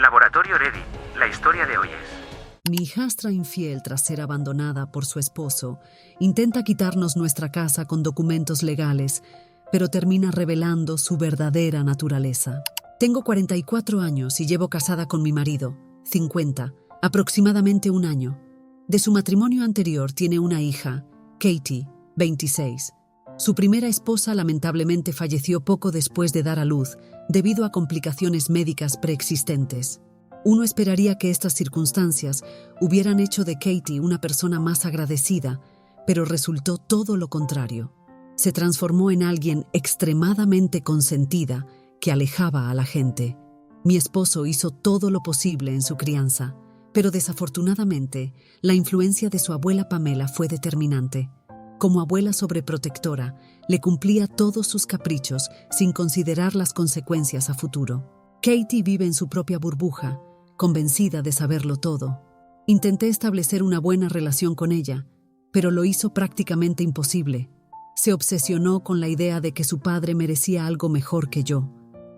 Laboratorio Ready, la historia de hoy es... Mi hijastra infiel, tras ser abandonada por su esposo, intenta quitarnos nuestra casa con documentos legales, pero termina revelando su verdadera naturaleza. Tengo 44 años y llevo casada con mi marido, 50, aproximadamente un año. De su matrimonio anterior tiene una hija, Katie, 26. Su primera esposa lamentablemente falleció poco después de dar a luz, debido a complicaciones médicas preexistentes. Uno esperaría que estas circunstancias hubieran hecho de Katie una persona más agradecida, pero resultó todo lo contrario. Se transformó en alguien extremadamente consentida que alejaba a la gente. Mi esposo hizo todo lo posible en su crianza, pero desafortunadamente, la influencia de su abuela Pamela fue determinante. Como abuela sobreprotectora, le cumplía todos sus caprichos sin considerar las consecuencias a futuro. Katie vive en su propia burbuja, convencida de saberlo todo. Intenté establecer una buena relación con ella, pero lo hizo prácticamente imposible. Se obsesionó con la idea de que su padre merecía algo mejor que yo.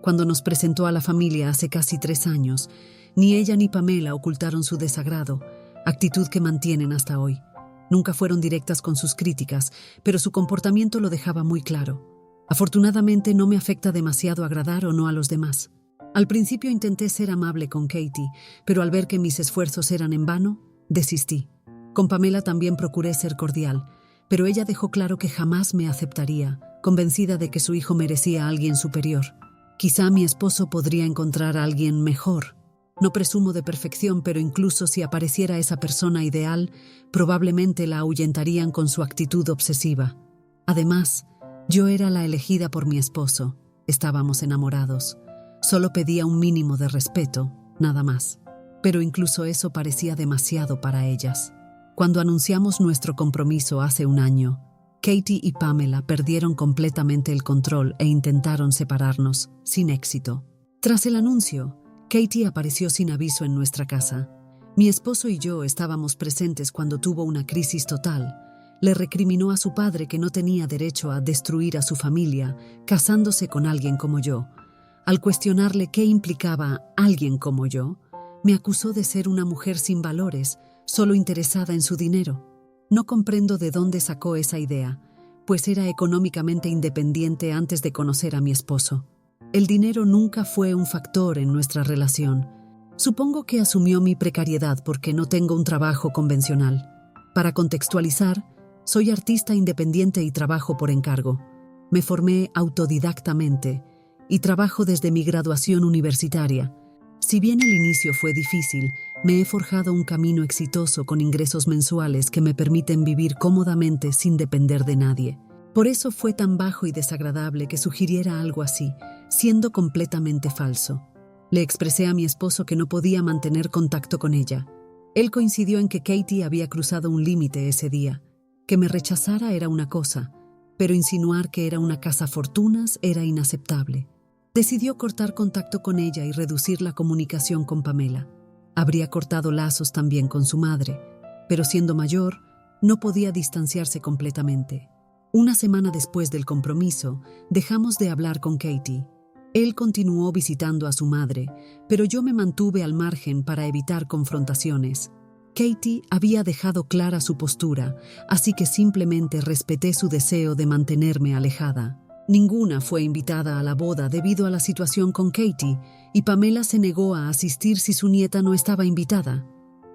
Cuando nos presentó a la familia hace casi 3 años, ni ella ni Pamela ocultaron su desagrado, actitud que mantienen hasta hoy. Nunca fueron directas con sus críticas, pero su comportamiento lo dejaba muy claro. Afortunadamente no me afecta demasiado agradar o no a los demás. Al principio intenté ser amable con Katie, pero al ver que mis esfuerzos eran en vano, desistí. Con Pamela también procuré ser cordial, pero ella dejó claro que jamás me aceptaría, convencida de que su hijo merecía a alguien superior. Quizá mi esposo podría encontrar a alguien mejor. No presumo de perfección, pero incluso si apareciera esa persona ideal, probablemente la ahuyentarían con su actitud obsesiva. Además, yo era la elegida por mi esposo. Estábamos enamorados. Solo pedía un mínimo de respeto, nada más. Pero incluso eso parecía demasiado para ellas. Cuando anunciamos nuestro compromiso hace un año, Katie y Pamela perdieron completamente el control e intentaron separarnos, sin éxito. Tras el anuncio, Katie apareció sin aviso en nuestra casa. Mi esposo y yo estábamos presentes cuando tuvo una crisis total. Le recriminó a su padre que no tenía derecho a destruir a su familia, casándose con alguien como yo. Al cuestionarle qué implicaba alguien como yo, me acusó de ser una mujer sin valores, solo interesada en su dinero. No comprendo de dónde sacó esa idea, pues era económicamente independiente antes de conocer a mi esposo. El dinero nunca fue un factor en nuestra relación. Supongo que asumió mi precariedad porque no tengo un trabajo convencional. Para contextualizar, soy artista independiente y trabajo por encargo. Me formé autodidactamente y trabajo desde mi graduación universitaria. Si bien el inicio fue difícil, me he forjado un camino exitoso con ingresos mensuales que me permiten vivir cómodamente sin depender de nadie. Por eso fue tan bajo y desagradable que sugiriera algo así, siendo completamente falso. Le expresé a mi esposo que no podía mantener contacto con ella. Él coincidió en que Katie había cruzado un límite ese día. Que me rechazara era una cosa, pero insinuar que era una cazafortunas era inaceptable. Decidió cortar contacto con ella y reducir la comunicación con Pamela. Habría cortado lazos también con su madre, pero siendo mayor, no podía distanciarse completamente. Una semana después del compromiso, dejamos de hablar con Katie. Él continuó visitando a su madre, pero yo me mantuve al margen para evitar confrontaciones. Katie había dejado clara su postura, así que simplemente respeté su deseo de mantenerme alejada. Ninguna fue invitada a la boda debido a la situación con Katie, y Pamela se negó a asistir si su nieta no estaba invitada.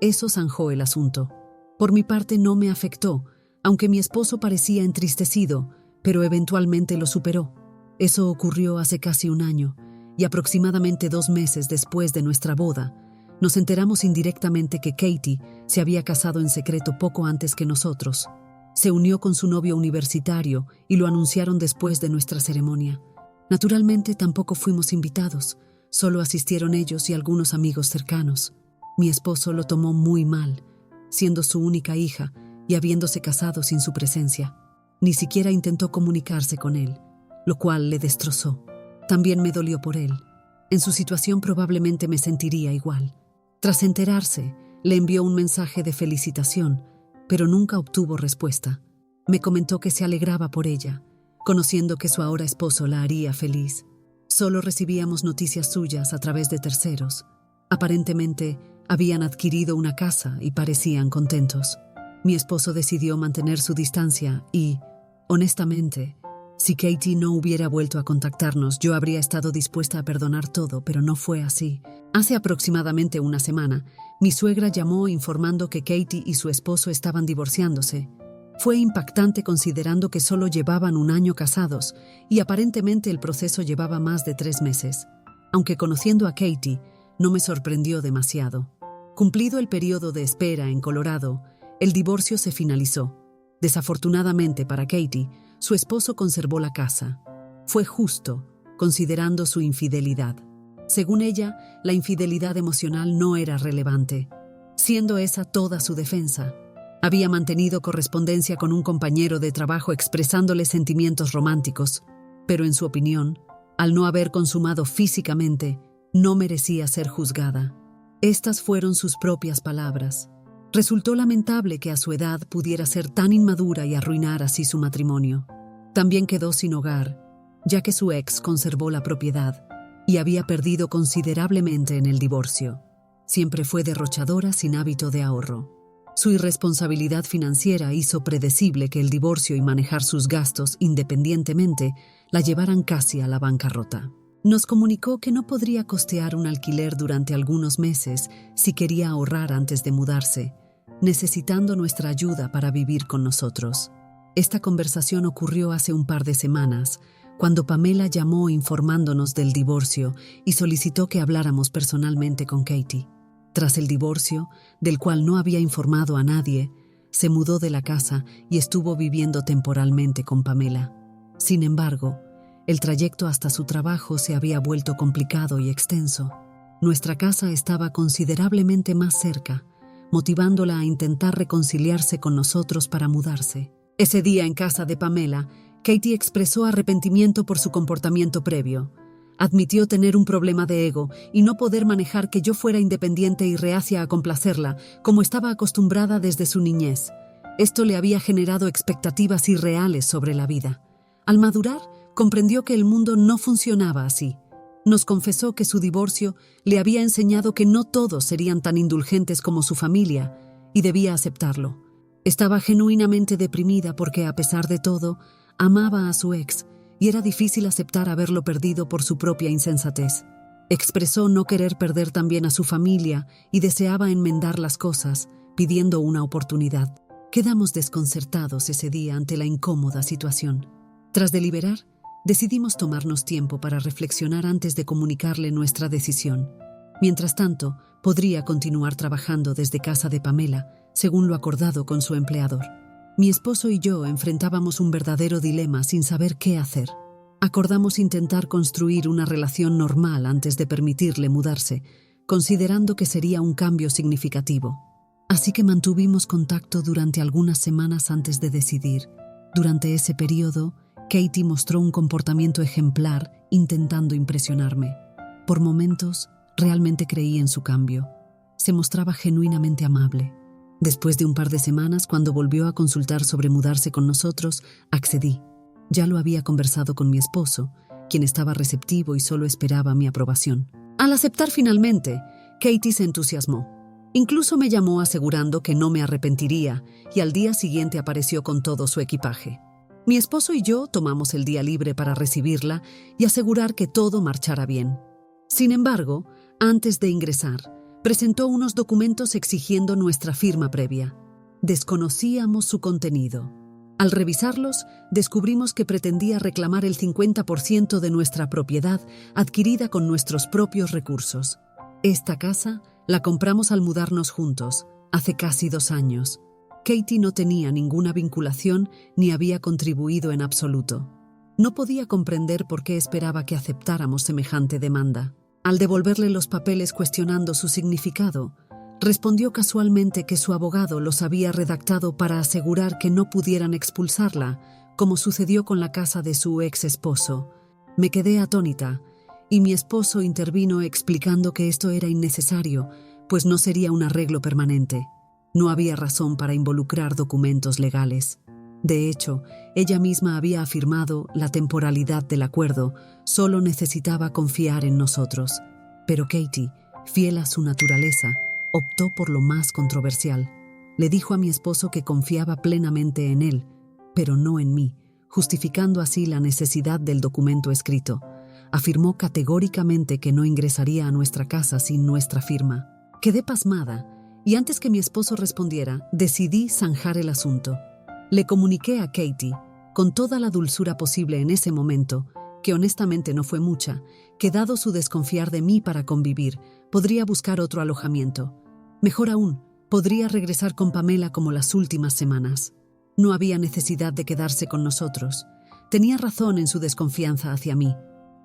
Eso zanjó el asunto. Por mi parte no me afectó, aunque mi esposo parecía entristecido, pero eventualmente lo superó. Eso ocurrió hace casi un año, y aproximadamente 2 meses después de nuestra boda, nos enteramos indirectamente que Katie se había casado en secreto poco antes que nosotros. Se unió con su novio universitario y lo anunciaron después de nuestra ceremonia. Naturalmente tampoco fuimos invitados, solo asistieron ellos y algunos amigos cercanos. Mi esposo lo tomó muy mal, siendo su única hija y habiéndose casado sin su presencia. Ni siquiera intentó comunicarse con él, lo cual le destrozó. También me dolió por él. En su situación probablemente me sentiría igual. Tras enterarse, le envió un mensaje de felicitación, pero nunca obtuvo respuesta. Me comentó que se alegraba por ella, conociendo que su ahora esposo la haría feliz. Solo recibíamos noticias suyas a través de terceros. Aparentemente, habían adquirido una casa y parecían contentos. Mi esposo decidió mantener su distancia y, honestamente, si Katie no hubiera vuelto a contactarnos, yo habría estado dispuesta a perdonar todo, pero no fue así. Hace aproximadamente una semana, mi suegra llamó informando que Katie y su esposo estaban divorciándose. Fue impactante considerando que solo llevaban un año casados y aparentemente el proceso llevaba más de 3 meses. Aunque conociendo a Katie, no me sorprendió demasiado. Cumplido el periodo de espera en Colorado, el divorcio se finalizó. Desafortunadamente para Katie, su esposo conservó la casa. Fue justo, considerando su infidelidad. Según ella, la infidelidad emocional no era relevante, siendo esa toda su defensa. Había mantenido correspondencia con un compañero de trabajo expresándole sentimientos románticos, pero en su opinión, al no haber consumado físicamente, no merecía ser juzgada. Estas fueron sus propias palabras. Resultó lamentable que a su edad pudiera ser tan inmadura y arruinar así su matrimonio. También quedó sin hogar, ya que su ex conservó la propiedad y había perdido considerablemente en el divorcio. Siempre fue derrochadora sin hábito de ahorro. Su irresponsabilidad financiera hizo predecible que el divorcio y manejar sus gastos independientemente la llevaran casi a la bancarrota. Nos comunicó que no podría costear un alquiler durante algunos meses si quería ahorrar antes de mudarse, necesitando nuestra ayuda para vivir con nosotros. Esta conversación ocurrió hace un par de semanas, cuando Pamela llamó informándonos del divorcio y solicitó que habláramos personalmente con Katie. Tras el divorcio, del cual no había informado a nadie, se mudó de la casa y estuvo viviendo temporalmente con Pamela. Sin embargo, el trayecto hasta su trabajo se había vuelto complicado y extenso. Nuestra casa estaba considerablemente más cerca, motivándola a intentar reconciliarse con nosotros para mudarse. Ese día en casa de Pamela, Katie expresó arrepentimiento por su comportamiento previo. Admitió tener un problema de ego y no poder manejar que yo fuera independiente y reacia a complacerla, como estaba acostumbrada desde su niñez. Esto le había generado expectativas irreales sobre la vida. Al madurar, comprendió que el mundo no funcionaba así. Nos confesó que su divorcio le había enseñado que no todos serían tan indulgentes como su familia, y debía aceptarlo. Estaba genuinamente deprimida porque, a pesar de todo, amaba a su ex, y era difícil aceptar haberlo perdido por su propia insensatez. Expresó no querer perder también a su familia y deseaba enmendar las cosas, pidiendo una oportunidad. Quedamos desconcertados ese día ante la incómoda situación. Tras deliberar, decidimos tomarnos tiempo para reflexionar antes de comunicarle nuestra decisión. Mientras tanto, podría continuar trabajando desde casa de Pamela, según lo acordado con su empleador. Mi esposo y yo enfrentábamos un verdadero dilema sin saber qué hacer. Acordamos intentar construir una relación normal antes de permitirle mudarse, considerando que sería un cambio significativo. Así que mantuvimos contacto durante algunas semanas antes de decidir. Durante ese periodo, Katie mostró un comportamiento ejemplar, intentando impresionarme. Por momentos, realmente creí en su cambio. Se mostraba genuinamente amable. Después de un par de semanas, cuando volvió a consultar sobre mudarse con nosotros, accedí. Ya lo había conversado con mi esposo, quien estaba receptivo y solo esperaba mi aprobación. Al aceptar finalmente, Katie se entusiasmó. Incluso me llamó asegurando que no me arrepentiría y al día siguiente apareció con todo su equipaje. Mi esposo y yo tomamos el día libre para recibirla y asegurar que todo marchara bien. Sin embargo, antes de ingresar, presentó unos documentos exigiendo nuestra firma previa. Desconocíamos su contenido. Al revisarlos, descubrimos que pretendía reclamar el 50% de nuestra propiedad adquirida con nuestros propios recursos. Esta casa la compramos al mudarnos juntos, hace casi 2 años. Katie no tenía ninguna vinculación ni había contribuido en absoluto. No podía comprender por qué esperaba que aceptáramos semejante demanda. Al devolverle los papeles cuestionando su significado, respondió casualmente que su abogado los había redactado para asegurar que no pudieran expulsarla, como sucedió con la casa de su ex esposo. Me quedé atónita, y mi esposo intervino explicando que esto era innecesario, pues no sería un arreglo permanente. No había razón para involucrar documentos legales. De hecho, ella misma había afirmado la temporalidad del acuerdo, solo necesitaba confiar en nosotros. Pero Katie fiel a su naturaleza, optó por lo más controversial. Le dijo a mi esposo que confiaba plenamente en él, pero no en mí, justificando así la necesidad del documento escrito. Afirmó categóricamente que no ingresaría a nuestra casa sin nuestra firma. Quedé pasmada, y antes que mi esposo respondiera, decidí zanjar el asunto. Le comuniqué a Katie, con toda la dulzura posible en ese momento, que honestamente no fue mucha, que dado su desconfiar de mí para convivir, podría buscar otro alojamiento. Mejor aún, podría regresar con Pamela como las últimas semanas. No había necesidad de quedarse con nosotros. Tenía razón en su desconfianza hacia mí.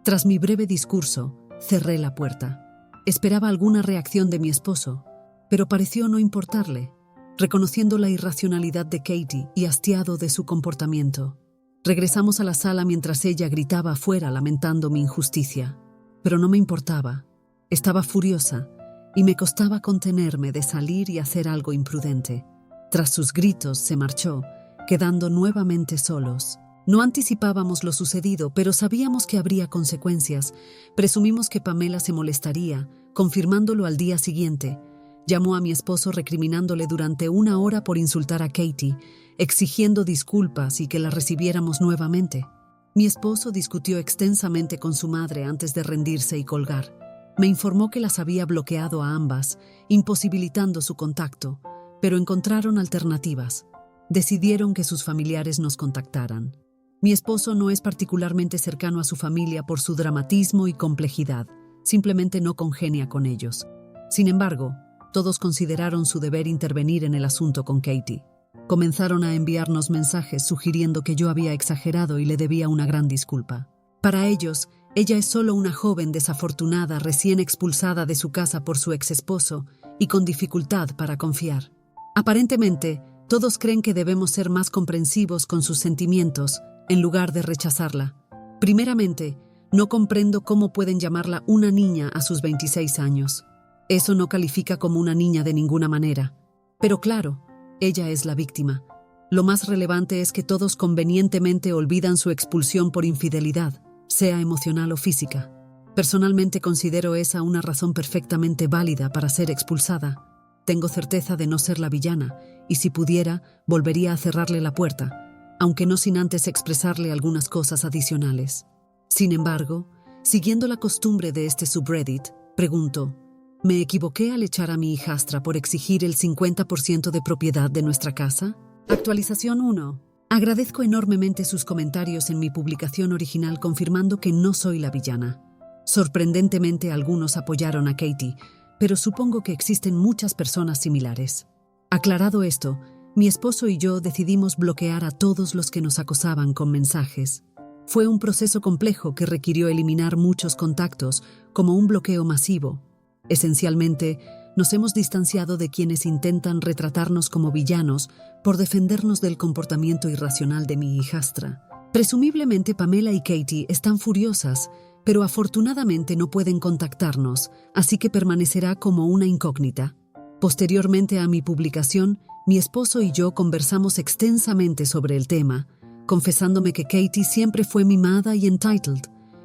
Tras mi breve discurso, cerré la puerta. Esperaba alguna reacción de mi esposo, pero pareció no importarle, reconociendo la irracionalidad de Katie y hastiado de su comportamiento. Regresamos a la sala mientras ella gritaba afuera lamentando mi injusticia. Pero no me importaba. Estaba furiosa y me costaba contenerme de salir y hacer algo imprudente. Tras sus gritos se marchó, quedando nuevamente solos. No anticipábamos lo sucedido, pero sabíamos que habría consecuencias. Presumimos que Pamela se molestaría, confirmándolo al día siguiente. Llamó a mi esposo recriminándole durante 1 hora por insultar a Katie, exigiendo disculpas y que la recibiéramos nuevamente. Mi esposo discutió extensamente con su madre antes de rendirse y colgar. Me informó que las había bloqueado a ambas, imposibilitando su contacto, pero encontraron alternativas. Decidieron que sus familiares nos contactaran. Mi esposo no es particularmente cercano a su familia por su dramatismo y complejidad, simplemente no congenia con ellos. Sin embargo, todos consideraron su deber intervenir en el asunto con Katie. Comenzaron a enviarnos mensajes sugiriendo que yo había exagerado y le debía una gran disculpa. Para ellos, ella es solo una joven desafortunada recién expulsada de su casa por su exesposo y con dificultad para confiar. Aparentemente, todos creen que debemos ser más comprensivos con sus sentimientos en lugar de rechazarla. Primeramente, no comprendo cómo pueden llamarla una niña a sus 26 años. Eso no califica como una niña de ninguna manera. Pero claro, ella es la víctima. Lo más relevante es que todos convenientemente olvidan su expulsión por infidelidad, sea emocional o física. Personalmente considero esa una razón perfectamente válida para ser expulsada. Tengo certeza de no ser la villana, y si pudiera, volvería a cerrarle la puerta, aunque no sin antes expresarle algunas cosas adicionales. Sin embargo, siguiendo la costumbre de este subreddit, pregunto, ¿me equivoqué al echar a mi hijastra por exigir el 50% de propiedad de nuestra casa? Actualización 1. Agradezco enormemente sus comentarios en mi publicación original confirmando que no soy la villana. Sorprendentemente algunos apoyaron a Katie, pero supongo que existen muchas personas similares. Aclarado esto, mi esposo y yo decidimos bloquear a todos los que nos acosaban con mensajes. Fue un proceso complejo que requirió eliminar muchos contactos, como un bloqueo masivo. Esencialmente, nos hemos distanciado de quienes intentan retratarnos como villanos por defendernos del comportamiento irracional de mi hijastra. Presumiblemente Pamela y Katie están furiosas, pero afortunadamente no pueden contactarnos, así que permanecerá como una incógnita. Posteriormente a mi publicación, mi esposo y yo conversamos extensamente sobre el tema, confesándome que Katie siempre fue mimada y entitled,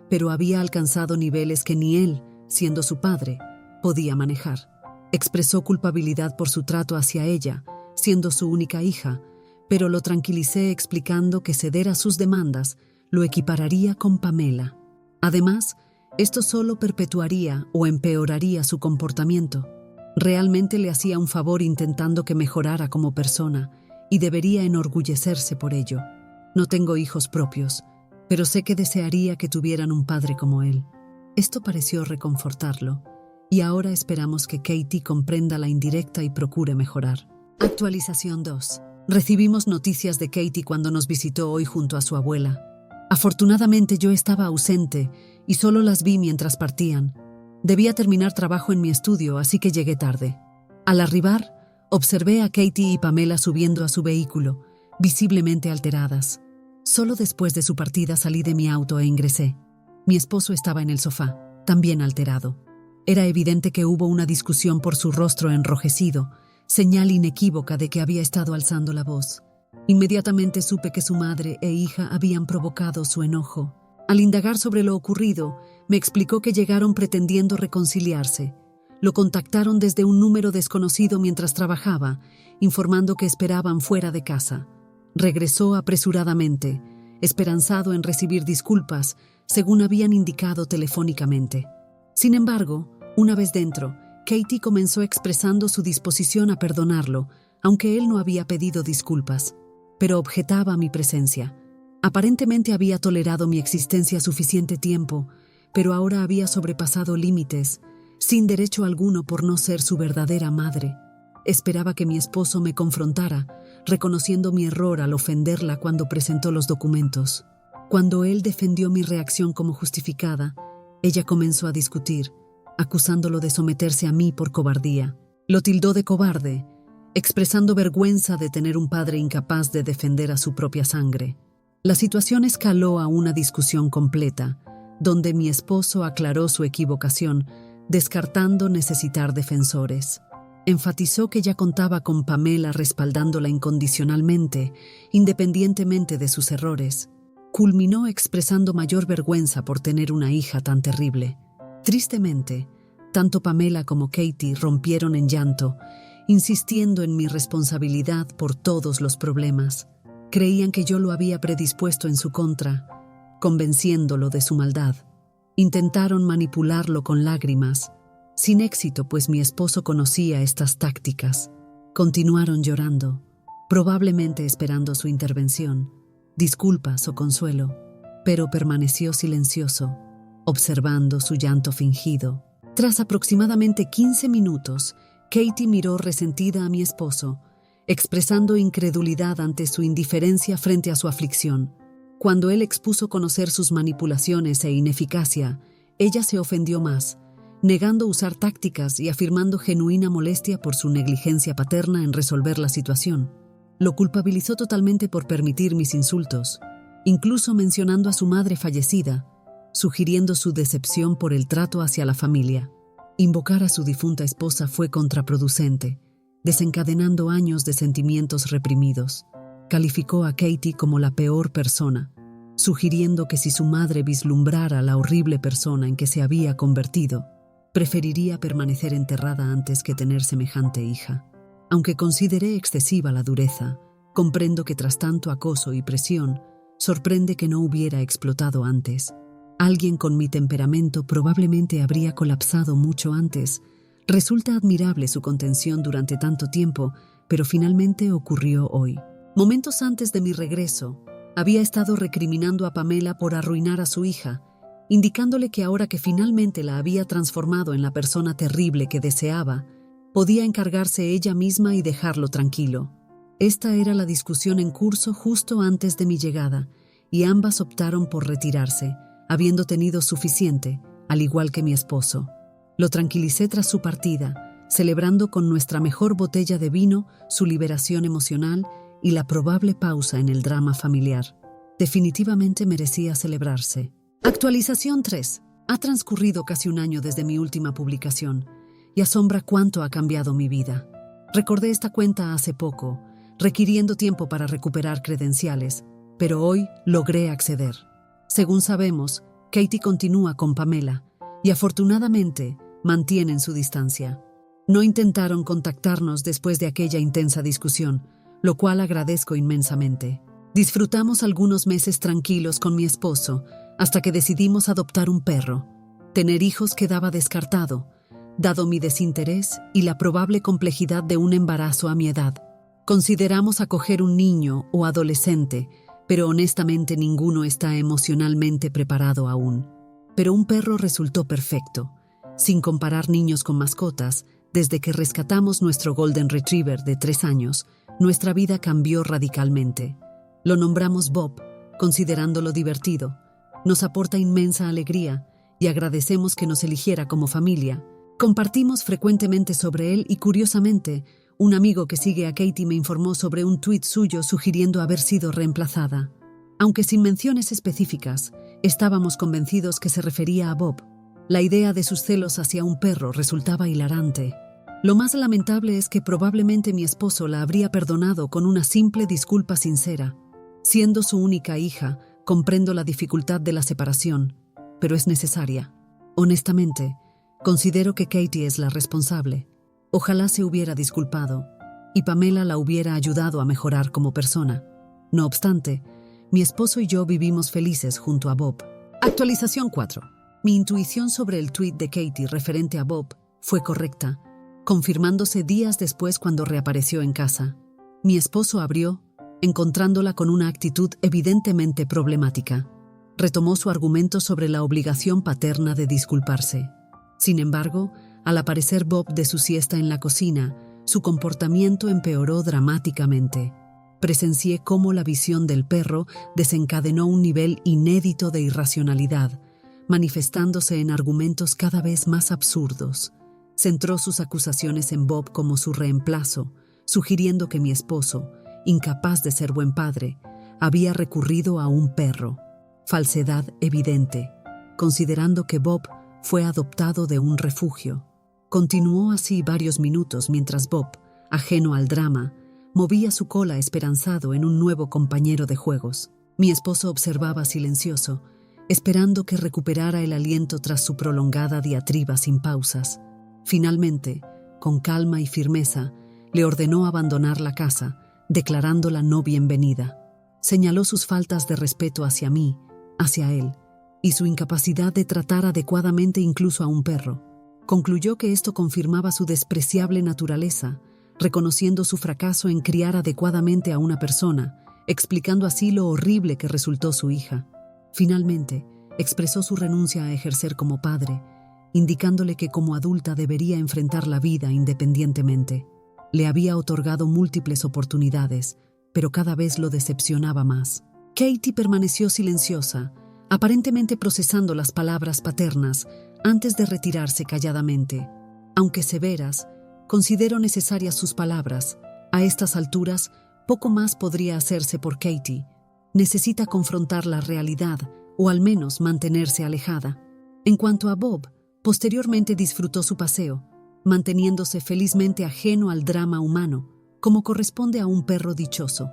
pero había alcanzado niveles que ni él, siendo su padre, podía manejar. Expresó culpabilidad por su trato hacia ella, siendo su única hija, pero lo tranquilicé explicando que ceder a sus demandas lo equipararía con Pamela. Además, esto solo perpetuaría o empeoraría su comportamiento. Realmente le hacía un favor intentando que mejorara como persona y debería enorgullecerse por ello. No tengo hijos propios, pero sé que desearía que tuvieran un padre como él. Esto pareció reconfortarlo, y ahora esperamos que Katie comprenda la indirecta y procure mejorar. Actualización 2. Recibimos noticias de Katie cuando nos visitó hoy junto a su abuela. Afortunadamente yo estaba ausente y solo las vi mientras partían. Debía terminar trabajo en mi estudio, así que llegué tarde. Al arribar, observé a Katie y Pamela subiendo a su vehículo, visiblemente alteradas. Solo después de su partida salí de mi auto e ingresé. Mi esposo estaba en el sofá, también alterado. Era evidente que hubo una discusión por su rostro enrojecido, señal inequívoca de que había estado alzando la voz. Inmediatamente supe que su madre e hija habían provocado su enojo. Al indagar sobre lo ocurrido, me explicó que llegaron pretendiendo reconciliarse. Lo contactaron desde un número desconocido mientras trabajaba, informando que esperaban fuera de casa. Regresó apresuradamente, esperanzado en recibir disculpas, según habían indicado telefónicamente. Sin embargo, una vez dentro, Katie comenzó expresando su disposición a perdonarlo, aunque él no había pedido disculpas, pero objetaba mi presencia. Aparentemente había tolerado mi existencia suficiente tiempo, pero ahora había sobrepasado límites, sin derecho alguno por no ser su verdadera madre. Esperaba que mi esposo me confrontara, reconociendo mi error al ofenderla cuando presentó los documentos. Cuando él defendió mi reacción como justificada, ella comenzó a discutir, acusándolo de someterse a mí por cobardía. Lo tildó de cobarde, expresando vergüenza de tener un padre incapaz de defender a su propia sangre. La situación escaló a una discusión completa, donde mi esposo aclaró su equivocación, descartando necesitar defensores. Enfatizó que ya contaba con Pamela respaldándola incondicionalmente, independientemente de sus errores. Culminó expresando mayor vergüenza por tener una hija tan terrible. Tristemente, tanto Pamela como Katie rompieron en llanto, insistiendo en mi responsabilidad por todos los problemas. Creían que yo lo había predispuesto en su contra, convenciéndolo de su maldad. Intentaron manipularlo con lágrimas, sin éxito, pues mi esposo conocía estas tácticas. Continuaron llorando, probablemente esperando su intervención, disculpas o consuelo, pero permaneció silencioso, observando su llanto fingido. Tras aproximadamente 15 minutos, Katie miró resentida a mi esposo, expresando incredulidad ante su indiferencia frente a su aflicción. Cuando él expuso conocer sus manipulaciones e ineficacia, ella se ofendió más, negando usar tácticas y afirmando genuina molestia por su negligencia paterna en resolver la situación. Lo culpabilizó totalmente por permitir mis insultos, incluso mencionando a su madre fallecida, sugiriendo su decepción por el trato hacia la familia. Invocar a su difunta esposa fue contraproducente, desencadenando años de sentimientos reprimidos. Calificó a Katie como la peor persona, sugiriendo que si su madre vislumbrara la horrible persona en que se había convertido, preferiría permanecer enterrada antes que tener semejante hija. Aunque consideré excesiva la dureza, comprendo que tras tanto acoso y presión, sorprende que no hubiera explotado antes. Alguien con mi temperamento probablemente habría colapsado mucho antes. Resulta admirable su contención durante tanto tiempo, pero finalmente ocurrió hoy. Momentos antes de mi regreso, había estado recriminando a Pamela por arruinar a su hija, indicándole que ahora que finalmente la había transformado en la persona terrible que deseaba, podía encargarse ella misma y dejarlo tranquilo. Esta era la discusión en curso justo antes de mi llegada, y ambas optaron por retirarse, habiendo tenido suficiente, al igual que mi esposo. Lo tranquilicé tras su partida, celebrando con nuestra mejor botella de vino su liberación emocional y la probable pausa en el drama familiar. Definitivamente merecía celebrarse. Actualización 3. Ha transcurrido casi un año desde mi última publicación, y asombra cuánto ha cambiado mi vida. Recordé esta cuenta hace poco, requiriendo tiempo para recuperar credenciales, pero hoy logré acceder. Según sabemos, Katie continúa con Pamela, y afortunadamente mantienen su distancia. No intentaron contactarnos después de aquella intensa discusión, lo cual agradezco inmensamente. Disfrutamos algunos meses tranquilos con mi esposo, hasta que decidimos adoptar un perro. Tener hijos quedaba descartado, dado mi desinterés y la probable complejidad de un embarazo a mi edad. Consideramos acoger un niño o adolescente, pero honestamente ninguno está emocionalmente preparado aún. Pero un perro resultó perfecto. Sin comparar niños con mascotas, desde que rescatamos nuestro Golden Retriever de 3 años, nuestra vida cambió radicalmente. Lo nombramos Bob, considerándolo divertido. Nos aporta inmensa alegría y agradecemos que nos eligiera como familia. Compartimos frecuentemente sobre él y, curiosamente, un amigo que sigue a Katie me informó sobre un tuit suyo sugiriendo haber sido reemplazada. Aunque sin menciones específicas, estábamos convencidos que se refería a Bob. La idea de sus celos hacia un perro resultaba hilarante. Lo más lamentable es que probablemente mi esposo la habría perdonado con una simple disculpa sincera. Siendo su única hija, comprendo la dificultad de la separación, pero es necesaria. Honestamente, Considero que Katie es la responsable. Ojalá se hubiera disculpado y Pamela la hubiera ayudado a mejorar como persona. No obstante, mi esposo y yo vivimos felices junto a Bob. Actualización 4. Mi intuición sobre el tuit de Katie referente a Bob fue correcta, confirmándose días después cuando reapareció en casa. Mi esposo abrió, encontrándola con una actitud evidentemente problemática. Retomó su argumento sobre la obligación paterna de disculparse. Sin embargo, al aparecer Bob de su siesta en la cocina, su comportamiento empeoró dramáticamente. Presencié cómo la visión del perro desencadenó un nivel inédito de irracionalidad, manifestándose en argumentos cada vez más absurdos. Centró sus acusaciones en Bob como su reemplazo, sugiriendo que mi esposo, incapaz de ser buen padre, había recurrido a un perro. Falsedad evidente, considerando que Bob fue adoptado de un refugio. Continuó así varios minutos mientras Bob, ajeno al drama, movía su cola esperanzado en un nuevo compañero de juegos. Mi esposo observaba silencioso, esperando que recuperara el aliento tras su prolongada diatriba sin pausas. Finalmente, con calma y firmeza, le ordenó abandonar la casa, declarándola no bienvenida. Señaló sus faltas de respeto hacia mí, hacia él, y su incapacidad de tratar adecuadamente incluso a un perro. Concluyó que esto confirmaba su despreciable naturaleza, reconociendo su fracaso en criar adecuadamente a una persona, explicando así lo horrible que resultó su hija. Finalmente, expresó su renuncia a ejercer como padre, indicándole que como adulta debería enfrentar la vida independientemente. Le había otorgado múltiples oportunidades, pero cada vez lo decepcionaba más. Katie permaneció silenciosa, aparentemente procesando las palabras paternas antes de retirarse calladamente. Aunque severas, considero necesarias sus palabras. A estas alturas, poco más podría hacerse por Katie. Necesita confrontar la realidad, o al menos mantenerse alejada. En cuanto a Bob, posteriormente disfrutó su paseo, manteniéndose felizmente ajeno al drama humano, como corresponde a un perro dichoso.